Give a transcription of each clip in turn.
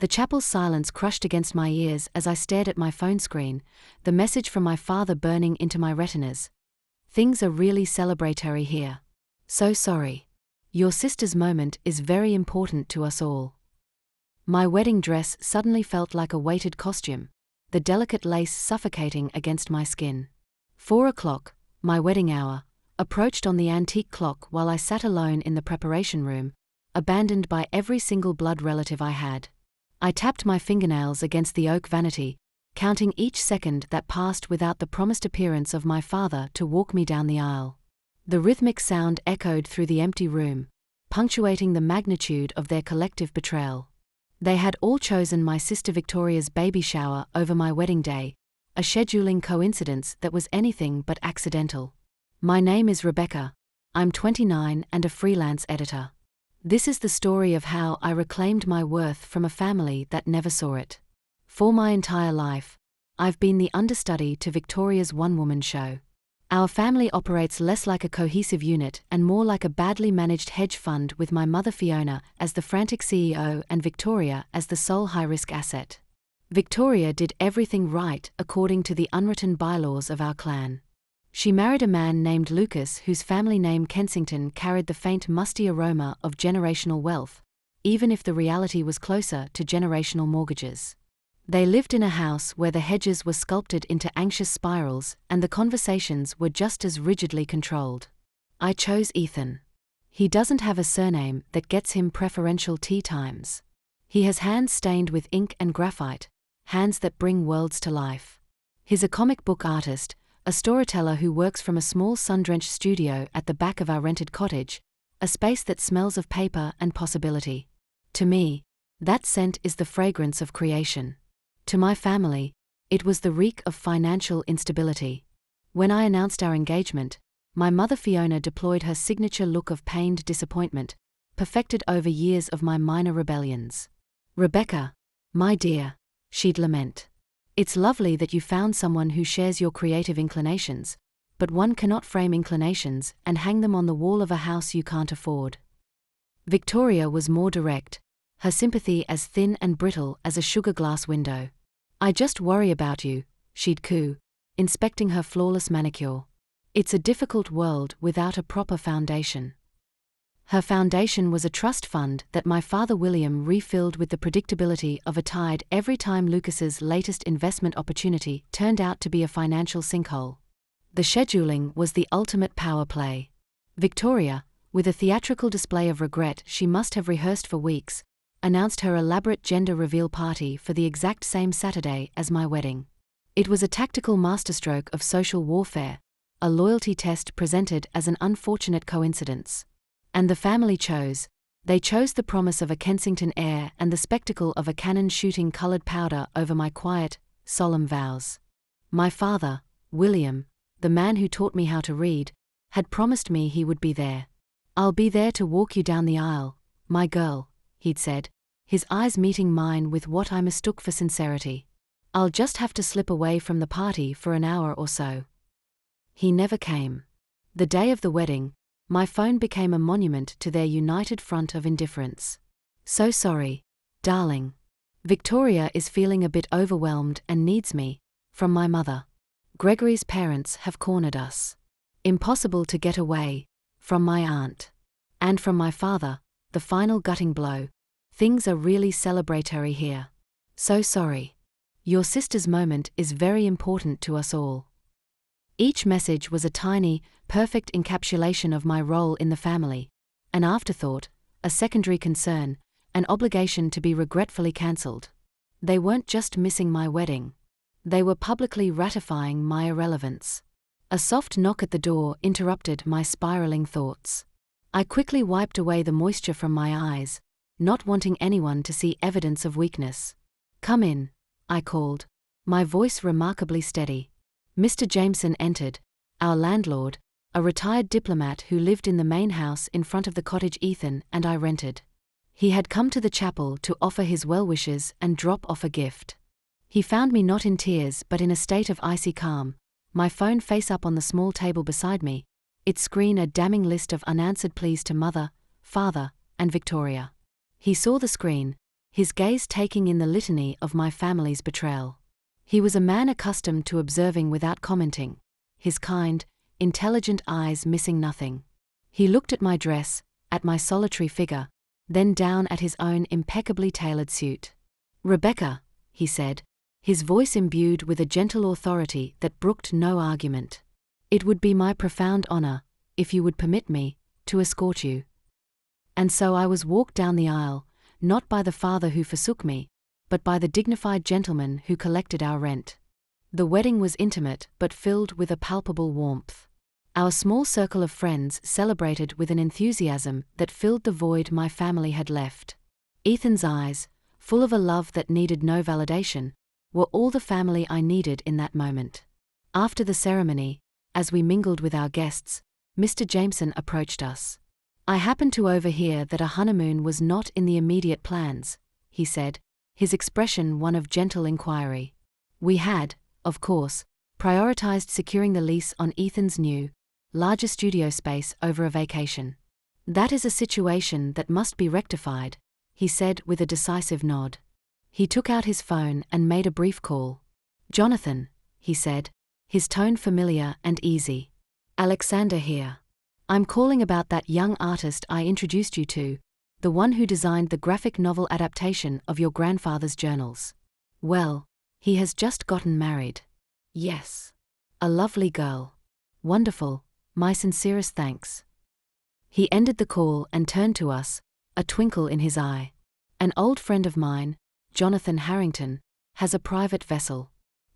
The chapel's silence crushed against my ears as I stared at my phone screen, the message from my father burning into my retinas. Things are really celebratory here. So sorry. Your sister's moment is very important to us all. My wedding dress suddenly felt like a weighted costume, the delicate lace suffocating against my skin. 4 o'clock, my wedding hour, approached on the antique clock while I sat alone in the preparation room, abandoned by every single blood relative I had. I tapped my fingernails against the oak vanity, counting each second that passed without the promised appearance of my father to walk me down the aisle. The rhythmic sound echoed through the empty room, punctuating the magnitude of their collective betrayal. They had all chosen my sister Victoria's baby shower over my wedding day, a scheduling coincidence that was anything but accidental. My name is Rebecca. I'm 29 and a freelance editor. This is the story of how I reclaimed my worth from a family that never saw it. For my entire life, I've been the understudy to Victoria's one-woman show. Our family operates less like a cohesive unit and more like a badly managed hedge fund, with my mother Fiona as the frantic CEO and Victoria as the sole high-risk asset. Victoria did everything right according to the unwritten bylaws of our clan. She married a man named Lucas whose family name Kensington carried the faint musty aroma of generational wealth, even if the reality was closer to generational mortgages. They lived in a house where the hedges were sculpted into anxious spirals and the conversations were just as rigidly controlled. I chose Ethan. He doesn't have a surname that gets him preferential tea times. He has hands stained with ink and graphite, hands that bring worlds to life. He's a comic book artist, a storyteller who works from a small sun-drenched studio at the back of our rented cottage, a space that smells of paper and possibility. To me, that scent is the fragrance of creation. To my family, it was the reek of financial instability. When I announced our engagement, my mother Fiona deployed her signature look of pained disappointment, perfected over years of my minor rebellions. "Rebecca, my dear," she'd lament. "It's lovely that you found someone who shares your creative inclinations, but one cannot frame inclinations and hang them on the wall of a house you can't afford." Victoria was more direct, her sympathy as thin and brittle as a sugar glass window. "I just worry about you," she'd coo, inspecting her flawless manicure. "It's a difficult world without a proper foundation." Her foundation was a trust fund that my father William refilled with the predictability of a tide every time Lucas's latest investment opportunity turned out to be a financial sinkhole. The scheduling was the ultimate power play. Victoria, with a theatrical display of regret she must have rehearsed for weeks, announced her elaborate gender reveal party for the exact same Saturday as my wedding. It was a tactical masterstroke of social warfare, a loyalty test presented as an unfortunate coincidence. And the family chose. They chose the promise of a Kensington heir and the spectacle of a cannon shooting colored powder over my quiet, solemn vows. My father, William, the man who taught me how to read, had promised me he would be there. "I'll be there to walk you down the aisle, my girl," he'd said, his eyes meeting mine with what I mistook for sincerity. "I'll just have to slip away from the party for an hour or so." He never came. The day of the wedding, my phone became a monument to their united front of indifference. "So sorry, darling. Victoria is feeling a bit overwhelmed and needs me," from my mother. "Gregory's parents have cornered us. Impossible to get away," from my aunt. And from my father, the final gutting blow. "Things are really celebratory here. So sorry. Your sister's moment is very important to us all." Each message was a tiny, perfect encapsulation of my role in the family, an afterthought, a secondary concern, an obligation to be regretfully cancelled. They weren't just missing my wedding. They were publicly ratifying my irrelevance. A soft knock at the door interrupted my spiraling thoughts. I quickly wiped away the moisture from my eyes, not wanting anyone to see evidence of weakness. "Come in," I called, my voice remarkably steady. Mr. Jameson entered, our landlord, a retired diplomat who lived in the main house in front of the cottage Ethan and I rented. He had come to the chapel to offer his well wishes and drop off a gift. He found me not in tears but in a state of icy calm, my phone face up on the small table beside me, its screen a damning list of unanswered pleas to mother, father, and Victoria. He saw the screen, his gaze taking in the litany of my family's betrayal. He was a man accustomed to observing without commenting, his kind, intelligent eyes missing nothing. He looked at my dress, at my solitary figure, then down at his own impeccably tailored suit. "Rebecca," he said, his voice imbued with a gentle authority that brooked no argument. "It would be my profound honor, if you would permit me, to escort you." And so I was walked down the aisle, not by the father who forsook me, but by the dignified gentleman who collected our rent. The wedding was intimate but filled with a palpable warmth. Our small circle of friends celebrated with an enthusiasm that filled the void my family had left. Ethan's eyes, full of a love that needed no validation, were all the family I needed in that moment. After the ceremony, as we mingled with our guests, Mr. Jameson approached us. "I happened to overhear that a honeymoon was not in the immediate plans," he said, his expression one of gentle inquiry. We had, of course, prioritized securing the lease on Ethan's new, larger studio space over a vacation. "That is a situation that must be rectified," he said with a decisive nod. He took out his phone and made a brief call. "Jonathan," he said, his tone familiar and easy. "Alexander here. I'm calling about that young artist I introduced you to, the one who designed the graphic novel adaptation of your grandfather's journals. Well, he has just gotten married." "Yes. A lovely girl. Wonderful, my sincerest thanks." He ended the call and turned to us, a twinkle in his eye. "An old friend of mine, Jonathan Harrington, has a private vessel.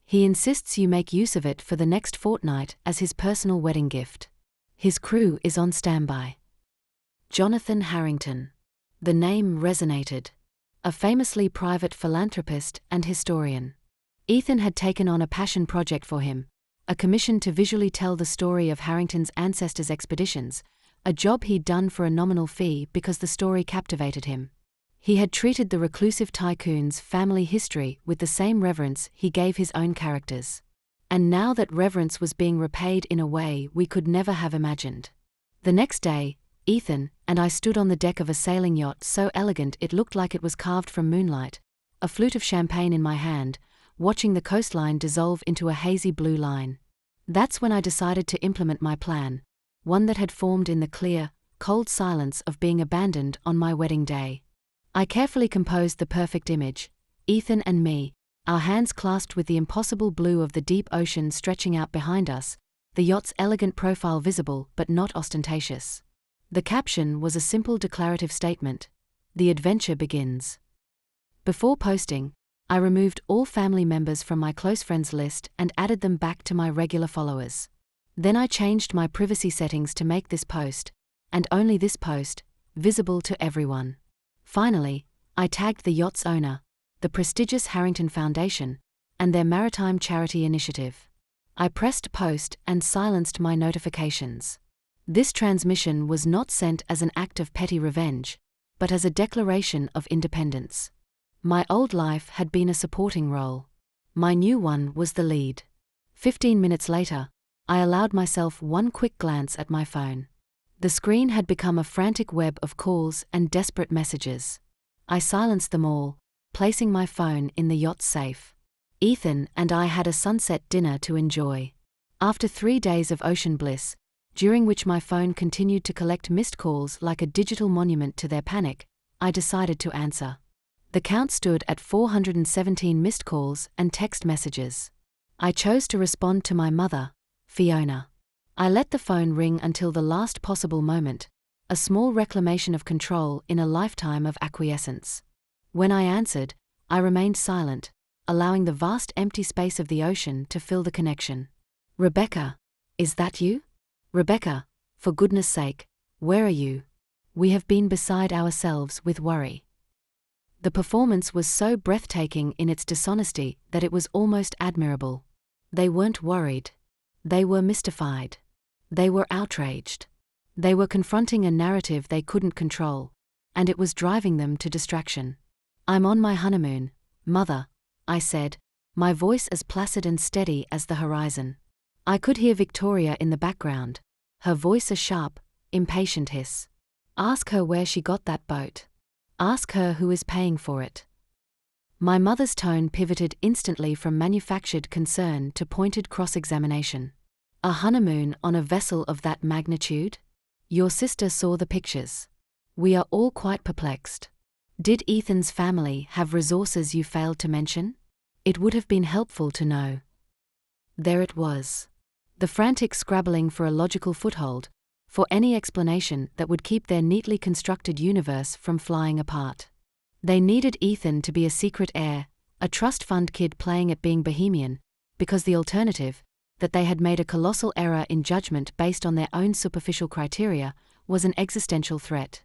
He insists you make use of it for the next fortnight as his personal wedding gift. His crew is on standby." Jonathan Harrington. The name resonated. A famously private philanthropist and historian. Ethan had taken on a passion project for him, a commission to visually tell the story of Harrington's ancestors' expeditions, a job he'd done for a nominal fee because the story captivated him. He had treated the reclusive tycoon's family history with the same reverence he gave his own characters. And now that reverence was being repaid in a way we could never have imagined. The next day, Ethan and I stood on the deck of a sailing yacht so elegant it looked like it was carved from moonlight, a flute of champagne in my hand, watching the coastline dissolve into a hazy blue line. That's when I decided to implement my plan, one that had formed in the clear, cold silence of being abandoned on my wedding day. I carefully composed the perfect image, Ethan and me, our hands clasped with the impossible blue of the deep ocean stretching out behind us, the yacht's elegant profile visible but not ostentatious. The caption was a simple declarative statement: "The adventure begins." Before posting, I removed all family members from my close friends list and added them back to my regular followers. Then I changed my privacy settings to make this post, and only this post, visible to everyone. Finally, I tagged the yacht's owner, the prestigious Harrington Foundation, and their maritime charity initiative. I pressed post and silenced my notifications. This transmission was not sent as an act of petty revenge, but as a declaration of independence. My old life had been a supporting role. My new one was the lead. 15 minutes later, I allowed myself one quick glance at my phone. The screen had become a frantic web of calls and desperate messages. I silenced them all, placing my phone in the yacht's safe. Ethan and I had a sunset dinner to enjoy. After 3 days of ocean bliss, during which my phone continued to collect missed calls like a digital monument to their panic, I decided to answer. The count stood at 417 missed calls and text messages. I chose to respond to my mother, Fiona. I let the phone ring until the last possible moment, a small reclamation of control in a lifetime of acquiescence. When I answered, I remained silent, allowing the vast empty space of the ocean to fill the connection. "Rebecca, is that you? Rebecca, for goodness sake, where are you? We have been beside ourselves with worry." The performance was so breathtaking in its dishonesty that it was almost admirable. They weren't worried. They were mystified. They were outraged. They were confronting a narrative they couldn't control, and it was driving them to distraction. "I'm on my honeymoon, Mother," I said, my voice as placid and steady as the horizon. I could hear Victoria in the background, her voice a sharp, impatient hiss. "Ask her where she got that boat. Ask her who is paying for it." My mother's tone pivoted instantly from manufactured concern to pointed cross-examination. A honeymoon on a vessel of that magnitude? Your sister saw the pictures. We are all quite perplexed. Did Ethan's family have resources you failed to mention? It would have been helpful to know. There it was. The frantic scrabbling for a logical foothold, for any explanation that would keep their neatly constructed universe from flying apart. They needed Ethan to be a secret heir, a trust fund kid playing at being bohemian, because the alternative, that they had made a colossal error in judgment based on their own superficial criteria, was an existential threat.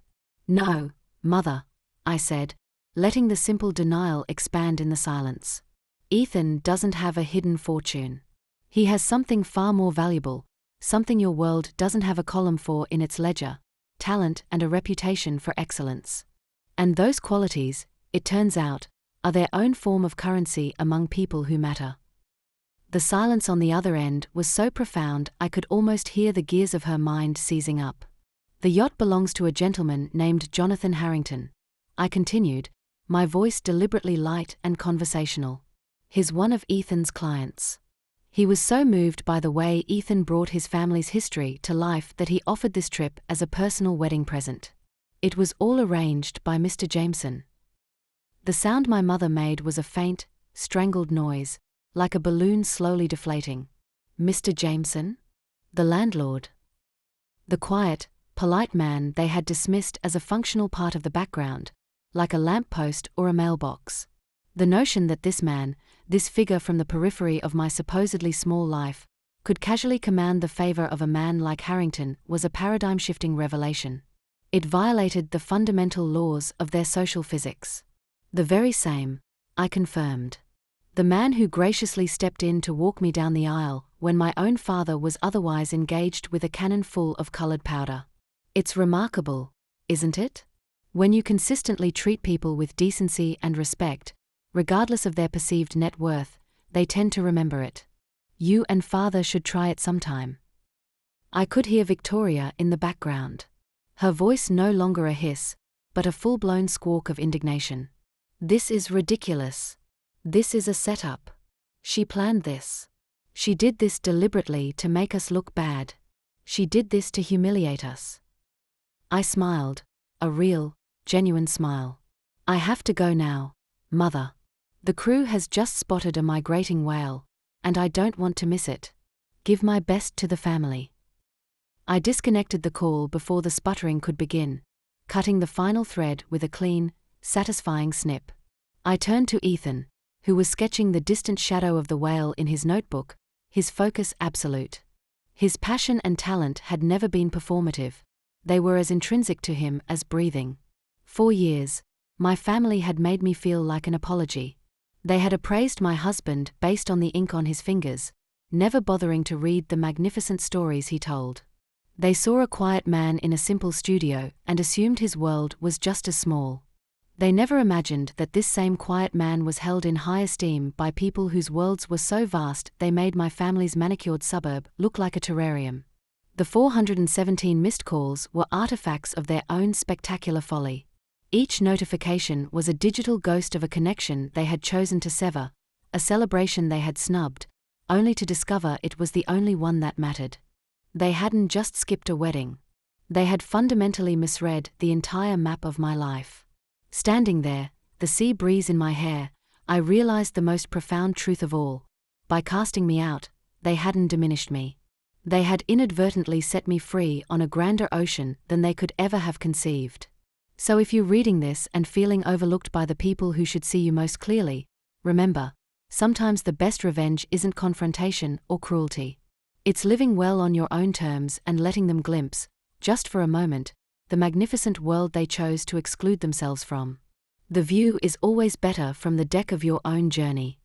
No, Mother, I said, letting the simple denial expand in the silence. Ethan doesn't have a hidden fortune. He has something far more valuable, something your world doesn't have a column for in its ledger: talent and a reputation for excellence. And those qualities, it turns out, are their own form of currency among people who matter. The silence on the other end was so profound I could almost hear the gears of her mind seizing up. The yacht belongs to a gentleman named Jonathan Harrington, I continued, my voice deliberately light and conversational. He's one of Ethan's clients. He was so moved by the way Ethan brought his family's history to life that he offered this trip as a personal wedding present. It was all arranged by Mr. Jameson. The sound my mother made was a faint, strangled noise, like a balloon slowly deflating. Mr. Jameson? The landlord. The quiet, polite man they had dismissed as a functional part of the background, like a lamppost or a mailbox. The notion that this man, this figure from the periphery of my supposedly small life, could casually command the favor of a man like Harrington was a paradigm-shifting revelation. It violated the fundamental laws of their social physics. The very same, I confirmed. The man who graciously stepped in to walk me down the aisle when my own father was otherwise engaged with a cannon full of colored powder. It's remarkable, isn't it? When you consistently treat people with decency and respect, regardless of their perceived net worth, they tend to remember it. You and father should try it sometime. I could hear Victoria in the background. Her voice no longer a hiss, but a full-blown squawk of indignation. This is ridiculous. This is a setup. She planned this. She did this deliberately to make us look bad. She did this to humiliate us. I smiled, a real, genuine smile. I have to go now, Mother. The crew has just spotted a migrating whale, and I don't want to miss it. Give my best to the family. I disconnected the call before the sputtering could begin, cutting the final thread with a clean, satisfying snip. I turned to Ethan, who was sketching the distant shadow of the whale in his notebook, his focus absolute. His passion and talent had never been performative. They were as intrinsic to him as breathing. For years, my family had made me feel like an apology. They had appraised my husband based on the ink on his fingers, never bothering to read the magnificent stories he told. They saw a quiet man in a simple studio and assumed his world was just as small. They never imagined that this same quiet man was held in high esteem by people whose worlds were so vast they made my family's manicured suburb look like a terrarium. The 417 missed calls were artifacts of their own spectacular folly. Each notification was a digital ghost of a connection they had chosen to sever, a celebration they had snubbed, only to discover it was the only one that mattered. They hadn't just skipped a wedding. They had fundamentally misread the entire map of my life. Standing there, the sea breeze in my hair, I realized the most profound truth of all. By casting me out, they hadn't diminished me. They had inadvertently set me free on a grander ocean than they could ever have conceived. So if you're reading this and feeling overlooked by the people who should see you most clearly, remember, sometimes the best revenge isn't confrontation or cruelty. It's living well on your own terms and letting them glimpse, just for a moment, the magnificent world they chose to exclude themselves from. The view is always better from the deck of your own journey.